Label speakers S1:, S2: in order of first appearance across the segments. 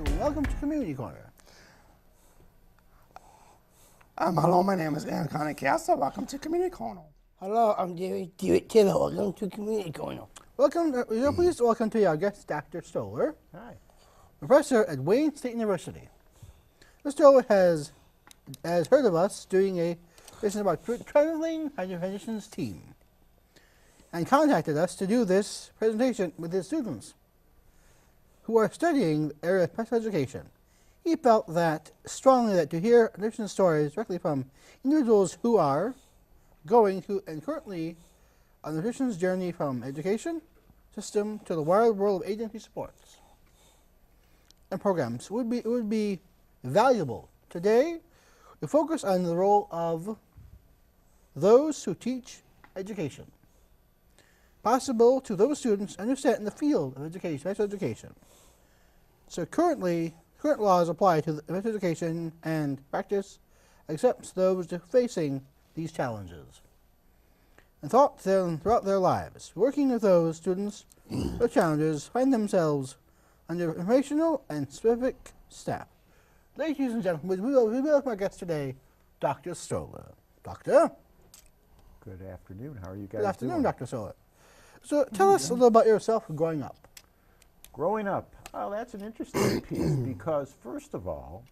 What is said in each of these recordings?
S1: and welcome to Community Corner.
S2: Hello, my name is Aaron Karnig. Welcome to Community Corner.
S3: Hello, I'm DeWitt. Welcome to Community Corner.
S1: Welcome, we are pleased to welcome to you our guest, Dr. Stoller,
S2: Hi.
S1: professor at Wayne State University. Mr. Stoller has heard of us doing a presentation about traveling physicians team and contacted us to do this presentation with his students who are studying the area of special education. He felt that strongly that to hear different stories directly from individuals who are going to and currently on the physician's journey from education system to the wild world of agency sports and programs would be valuable. Today, we focus on the role of those who teach education, possible to those students understand in the field of education, special education. So current laws apply to special education and practice accepts those facing these challenges and thought them throughout their lives. Working with those students with challenges find themselves under informational and specific staff. Ladies and gentlemen, we welcome our guest today, Dr. Stoller. Doctor?
S4: Good afternoon. How are you guys doing?
S1: Good afternoon, Dr. Stoller. So tell us a little about yourself growing up.
S4: Growing up, oh, that's an interesting piece because first of all,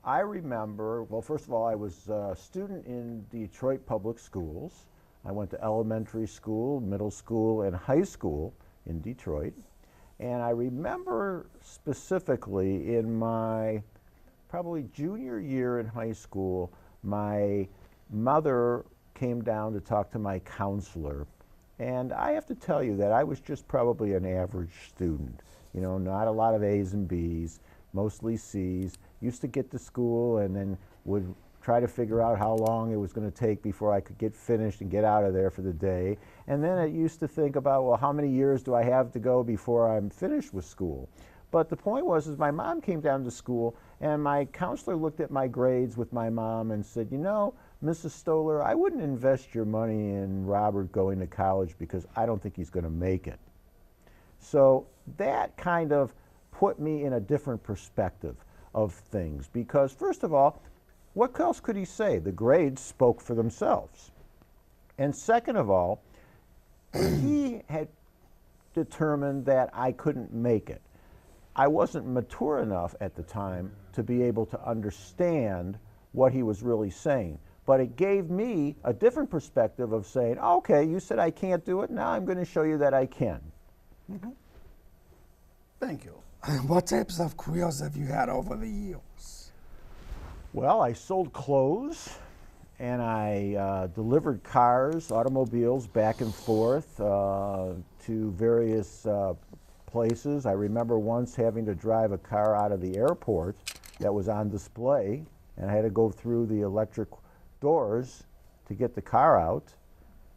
S4: I remember, well, first of all, I was a student in Detroit Public Schools. I went to elementary school, middle school, and high school in Detroit. And I remember specifically in my probably junior year in high school, my mother came down to talk to my counselor. And I have to tell you that I was just probably an average student. You know, not a lot of A's and B's, mostly C's. Used to get to school and then would try to figure out how long it was going to take before I could get finished and get out of there for the day. And then I used to think about, well, how many years do I have to go before I'm finished with school? But the point was, is my mom came down to school and my counselor looked at my grades with my mom and said, you know, Mrs. Stoller, I wouldn't invest your money in Robert going to college because I don't think he's going to make it. So that kind of put me in a different perspective of things because, first of all, what else could he say? The grades spoke for themselves. And second of all, he had determined that I couldn't make it. I wasn't mature enough at the time to be able to understand what he was really saying. But it gave me a different perspective of saying, okay, you said I can't do it, now I'm going to show you that I can.
S1: Mm-hmm. Thank you.
S2: What types of careers have you had over the years?
S4: Well, I sold clothes and I delivered cars, automobiles back and forth to various places. I remember once having to drive a car out of the airport that was on display and I had to go through the electric doors to get the car out.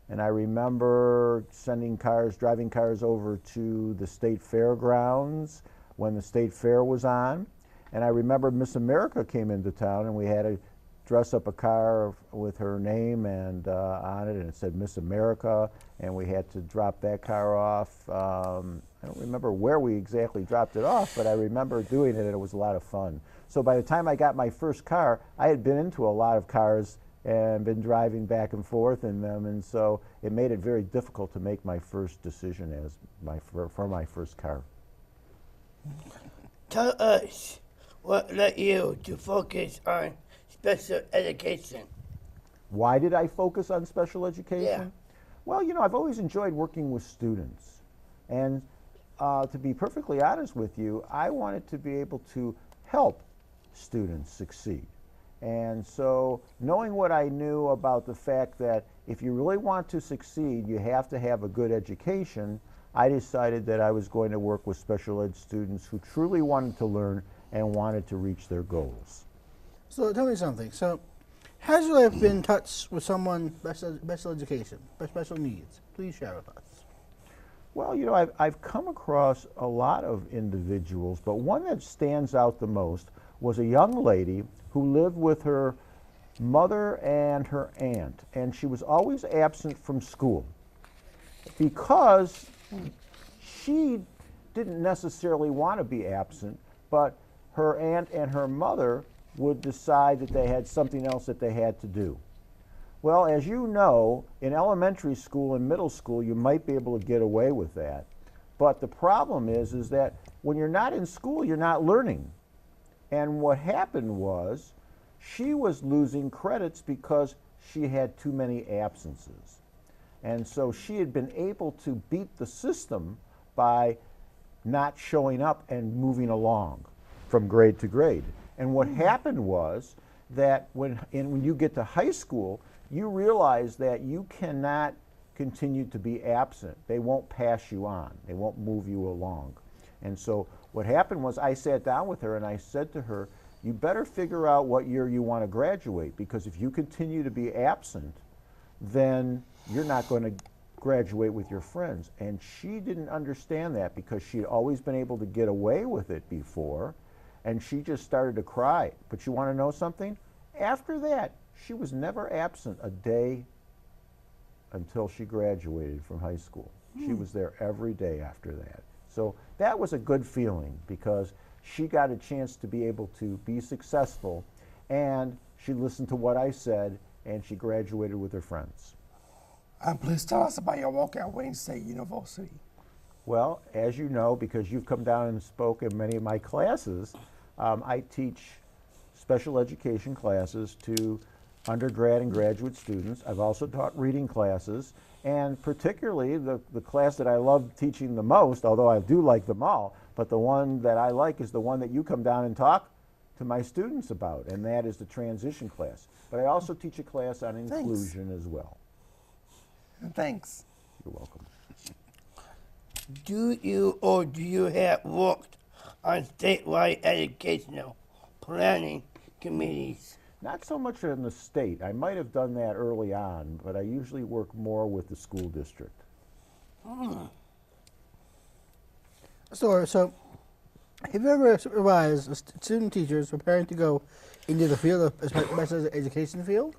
S4: And I remember driving cars over to the state fairgrounds when the state fair was on. And I remember Miss America came into town and we had to dress up a car with her name and on it, and it said Miss America, and we had to drop that car off. I don't remember where we exactly dropped it off, but I remember doing it and it was a lot of fun. So by the time I got my first car, I had been into a lot of cars and been driving back and forth in them, and so it made it very difficult to make my first decision as for my first car.
S3: Tell us what led you to focus on special education.
S4: Why did I focus on special education?
S3: Yeah.
S4: Well, you know, I've always enjoyed working with students, and to be perfectly honest with you, I wanted to be able to help students succeed. And so knowing what I knew about the fact that if you really want to succeed, you have to have a good education, I decided that I was going to work with special ed students who truly wanted to learn and wanted to reach their goals.
S1: So tell me something. So has your life been touched with someone special education, special needs? Please share with us.
S4: Well, you know, I've come across a lot of individuals, but one that stands out the most was a young lady who lived with her mother and her aunt, and she was always absent from school because she didn't necessarily want to be absent, but her aunt and her mother would decide that they had something else that they had to do. Well, as you know, in elementary school and middle school, you might be able to get away with that. But the problem is that when you're not in school, you're not learning. And what happened was she was losing credits because she had too many absences. And so she had been able to beat the system by not showing up and moving along from grade to grade. And what happened was that when you get to high school, you realize that you cannot continue to be absent. They won't pass you on. They won't move you along. And so what happened was I sat down with her and I said to her, you better figure out what year you want to graduate, because if you continue to be absent, then you're not going to graduate with your friends. And she didn't understand that because she'd always been able to get away with it before, and she just started to cry. But you want to know something? After that, she was never absent a day until she graduated from high school. She was there every day after that. So that was a good feeling because she got a chance to be able to be successful, and she listened to what I said, and she graduated with her friends.
S2: Please tell us about your work at Wayne State University.
S4: Well, as you know, because you've come down and spoke in many of my classes, I teach special education classes to undergrad and graduate students. I've also taught reading classes, and particularly the class that I love teaching the most, although I do like them all, but the one that I like is the one that you come down and talk to my students about, and that is the transition class. But I also teach a class on inclusion as well.
S2: Thanks.
S4: You're welcome.
S3: Do you have worked on statewide educational planning committees?
S4: Not so much in the state. I might have done that early on, but I usually work more with the school district.
S1: So have you ever supervised student teachers preparing to go into the field of special education field?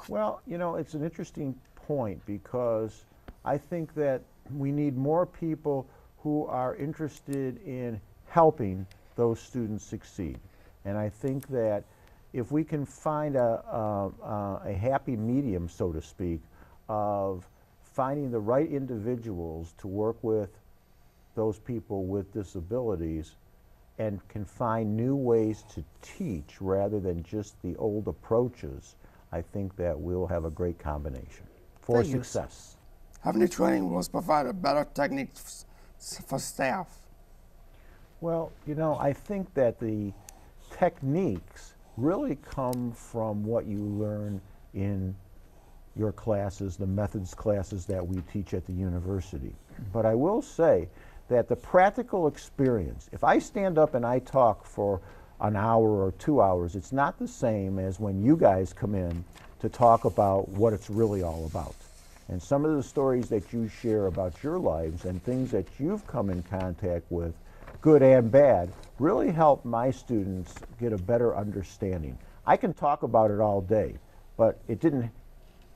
S4: Well, you know, it's an interesting point because I think that we need more people who are interested in helping those students succeed. And I think that if we can find a happy medium, so to speak, of finding the right individuals to work with those people with disabilities and can find new ways to teach rather than just the old approaches, I think that we'll have a great combination for
S1: Thank you.
S4: success.
S2: Having the training was provided better techniques for staff.
S4: Well, you know, I think that the techniques really come from what you learn in your classes, the methods classes that we teach at the university. But I will say that the practical experience, if I stand up and I talk for an hour or 2 hours, it's not the same as when you guys come in to talk about what it's really all about. And some of the stories that you share about your lives and things that you've come in contact with, good and bad, really help my students get a better understanding. I can talk about it all day, but it didn't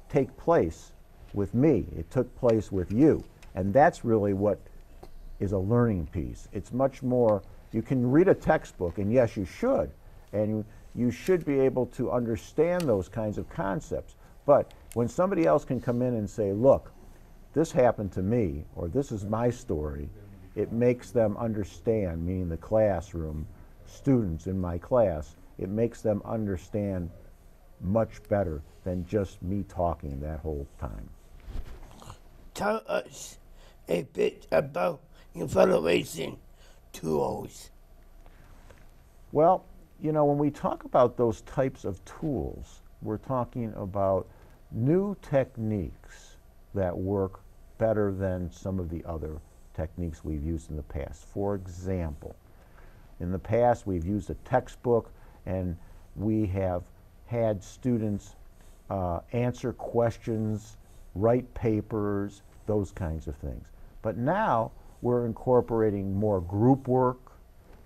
S4: take place with me. It took place with you. And that's really what is a learning piece. It's much more, you can read a textbook, and yes, you should, and you should be able to understand those kinds of concepts. But when somebody else can come in and say, look, this happened to me, or this is my story, it makes them understand, meaning the classroom, students in my class, it makes them understand much better than just me talking that whole time.
S3: Tell us a bit about evaluation tools.
S4: Well, you know, when we talk about those types of tools, we're talking about new techniques that work better than some of the other techniques we've used in the past. For example, in the past we've used a textbook and we have had students answer questions, write papers, those kinds of things. But now we're incorporating more group work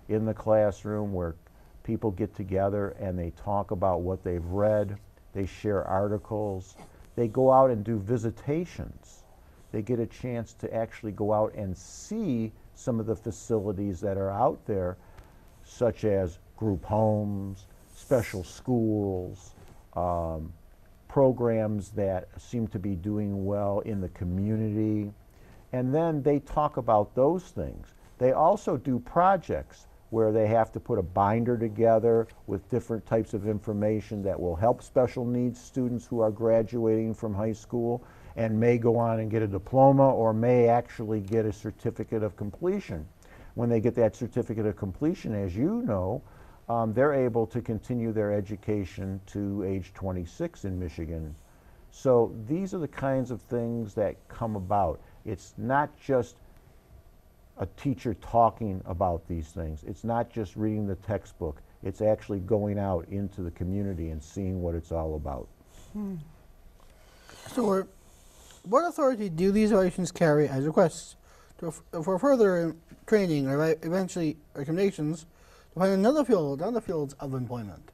S4: in the classroom where people get together and they talk about what they've read, they share articles, they go out and do visitations. They get a chance to actually go out and see some of the facilities that are out there such as group homes, special schools, programs that seem to be doing well in the community. And then they talk about those things. They also do projects where they have to put a binder together with different types of information that will help special needs students who are graduating from high school and may go on and get a diploma or may actually get a certificate of completion. When they get that certificate of completion, as you know, they're able to continue their education to age 26 in Michigan. So these are the kinds of things that come about. It's not just a teacher talking about these things. It's not just reading the textbook. It's actually going out into the community and seeing what it's all about.
S1: So, what authority do these evaluations carry as requests for further training or eventually recommendations to find another field, other fields of employment?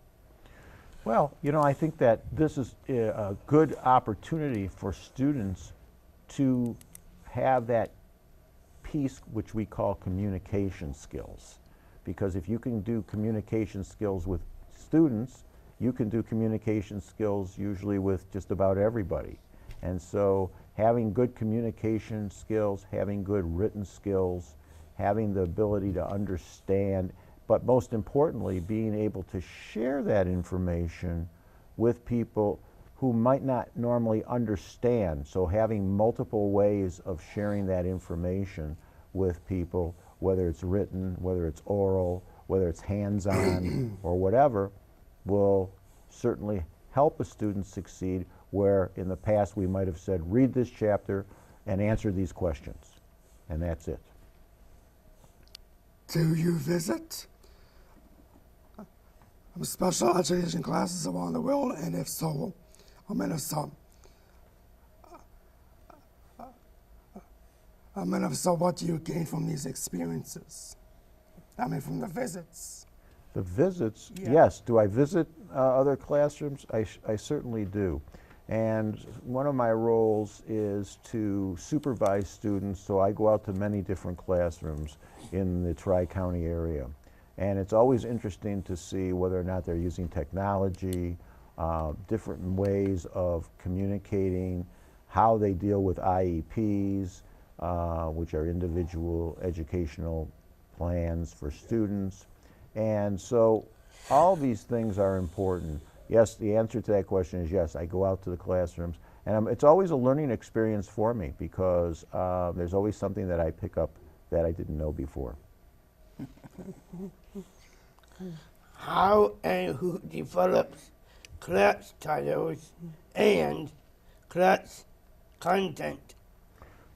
S4: Well, you know, I think that this is a good opportunity for students to have that piece which we call communication skills. Because if you can do communication skills with students, you can do communication skills usually with just about everybody. And so having good communication skills, having good written skills, having the ability to understand, but most importantly, being able to share that information with people who might not normally understand. So having multiple ways of sharing that information with people, whether it's written, whether it's oral, whether it's hands-on or whatever, will certainly help a student succeed, where in the past we might have said, read this chapter and answer these questions, and that's it.
S2: Do you visit special education classes around the world? And if so, how many of some? If so, what do you gain from these experiences? I mean, from the visits.
S4: The visits,
S2: Yeah.
S4: yes. Do I visit other classrooms? I certainly do. And one of my roles is to supervise students, so I go out to many different classrooms in the Tri-County area. And it's always interesting to see whether or not they're using technology, different ways of communicating, how they deal with IEPs, which are individual educational plans for students. And so all these things are important. Yes, the answer to that question is yes, I go out to the classrooms. And it's always a learning experience for me because there's always something that I pick up that I didn't know before.
S3: How and who develops class titles and class content?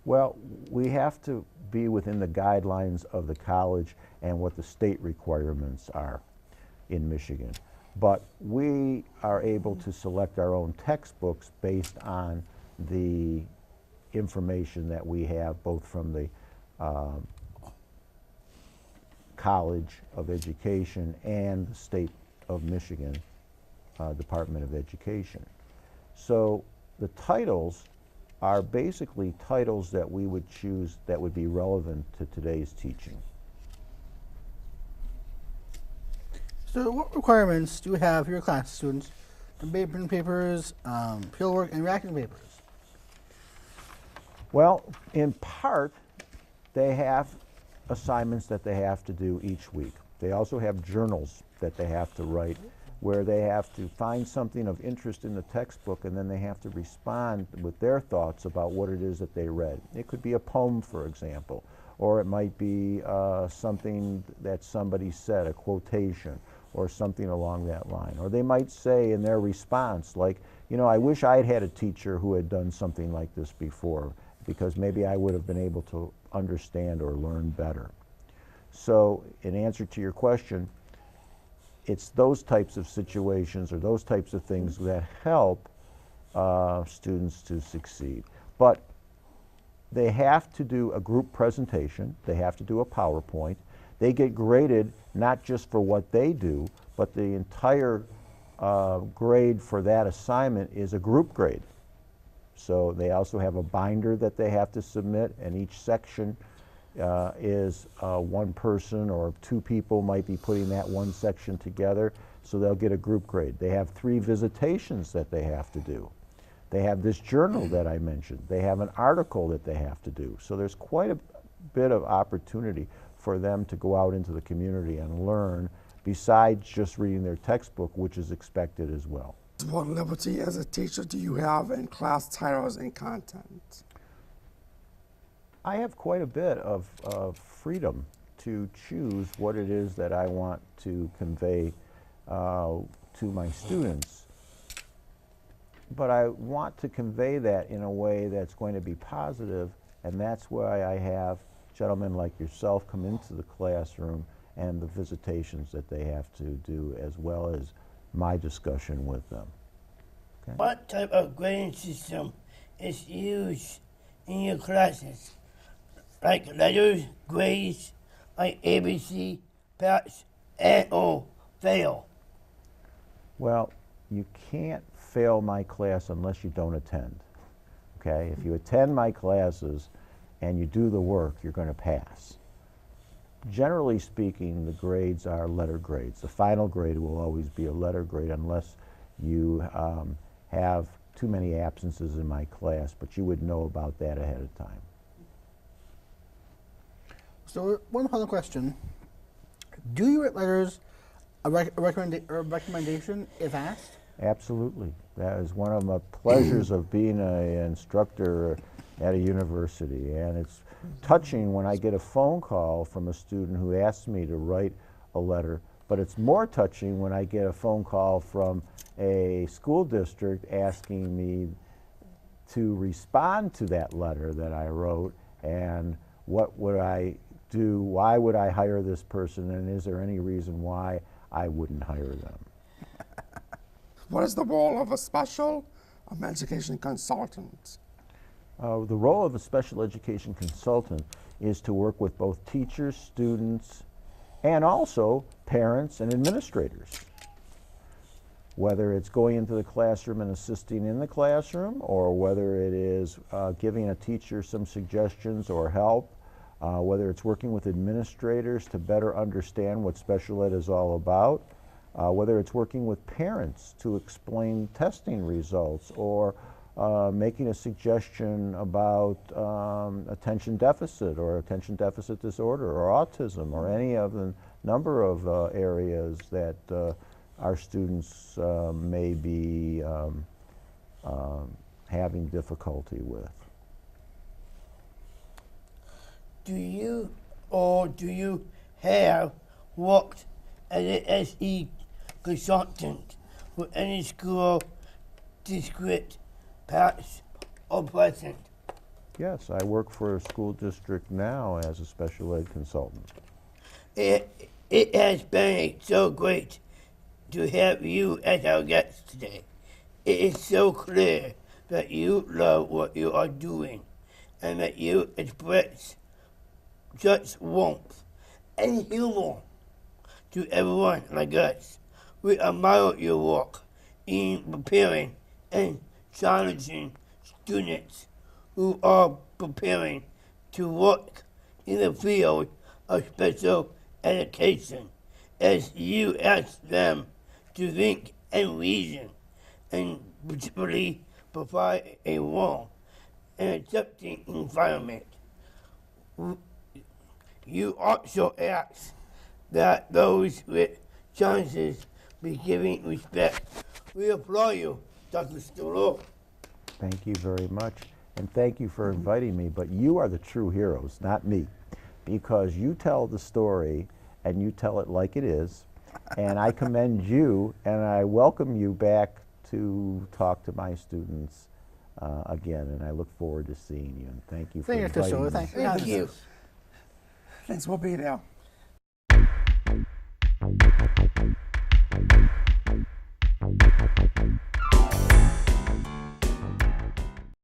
S4: Well, we have to be within the guidelines of the college and what the state requirements are in Michigan. But we are able to select our own textbooks based on the information that we have both from the College of Education and the State of Michigan Department of Education. So the titles are basically titles that we would choose that would be relevant to today's teaching.
S1: So, what requirements do you have for your class students to bring papers, fieldwork, and reacting papers?
S4: Well, in part, they have assignments that they have to do each week. They also have journals that they have to write where they have to find something of interest in the textbook and then they have to respond with their thoughts about what it is that they read. It could be a poem, for example, or it might be something that somebody said, a quotation, or something along that line. Or they might say in their response, like, you know, I wish I had had a teacher who had done something like this before, because maybe I would have been able to understand or learn better. So in answer to your question, it's those types of situations or those types of things that help students to succeed. But they have to do a group presentation, they have to do a PowerPoint. They get graded not just for what they do, but the entire grade for that assignment is a group grade. So they also have a binder that they have to submit, and each section is one person or two people might be putting that one section together, so they'll get a group grade. They have 3 visitations that they have to do. They have this journal that I mentioned. They have an article that they have to do. So there's quite a bit of opportunity for them to go out into the community and learn besides just reading their textbook, which is expected as well.
S2: What liberty as a teacher do you have in class titles and content?
S4: I have quite a bit of freedom to choose what it is that I want to convey to my students. But I want to convey that in a way that's going to be positive, and that's why I have gentlemen like yourself come into the classroom and the visitations that they have to do, as well as my discussion with them. Okay?
S3: What type of grading system is used in your classes? Like letters, grades, like ABC, pass, and or fail?
S4: Well, you can't fail my class unless you don't attend. Okay? If you attend my classes and you do the work, you're going to pass. Generally speaking, the grades are letter grades. The final grade will always be a letter grade unless you have too many absences in my class, but you would know about that ahead of time.
S1: So one final question. Do you write letters a recommendation if asked?
S4: Absolutely. That is one of the pleasures of being an instructor at a university, and it's touching when I get a phone call from a student who asks me to write a letter, but it's more touching when I get a phone call from a school district asking me to respond to that letter that I wrote, and what would I do, why would I hire this person, and is there any reason why I wouldn't hire them?
S2: What is the role of a special education consultant?
S4: The role of a special education consultant is to work with both teachers, students, and also parents and administrators. Whether it's going into the classroom and assisting in the classroom, or whether it is giving a teacher some suggestions or help, whether it's working with administrators to better understand what special ed is all about, whether it's working with parents to explain testing results, or making a suggestion about attention deficit or attention deficit disorder or autism or any of the number of areas that our students may be having difficulty with.
S3: Do you have worked as an SE consultant for any school district, past or present?
S4: Yes, I work for a school district now as a special ed consultant.
S3: It has been so great to have you as our guest today. It is so clear that you love what you are doing and that you express such warmth and humor to everyone like us. We admire your work in preparing and challenging students who are preparing to work in the field of special education, as you ask them to think and reason, and particularly provide a warm and accepting environment. You also ask that those with challenges be given respect. We applaud you, Dr. Stoller.
S4: Thank you very much, and thank you for inviting me, but you are the true heroes, not me, because you tell the story and you tell it like it is, and I commend you, and I welcome you back to talk to my students again, and I look forward to seeing you, and thank you for inviting me.
S3: Thank you.
S2: Thanks, we'll be there.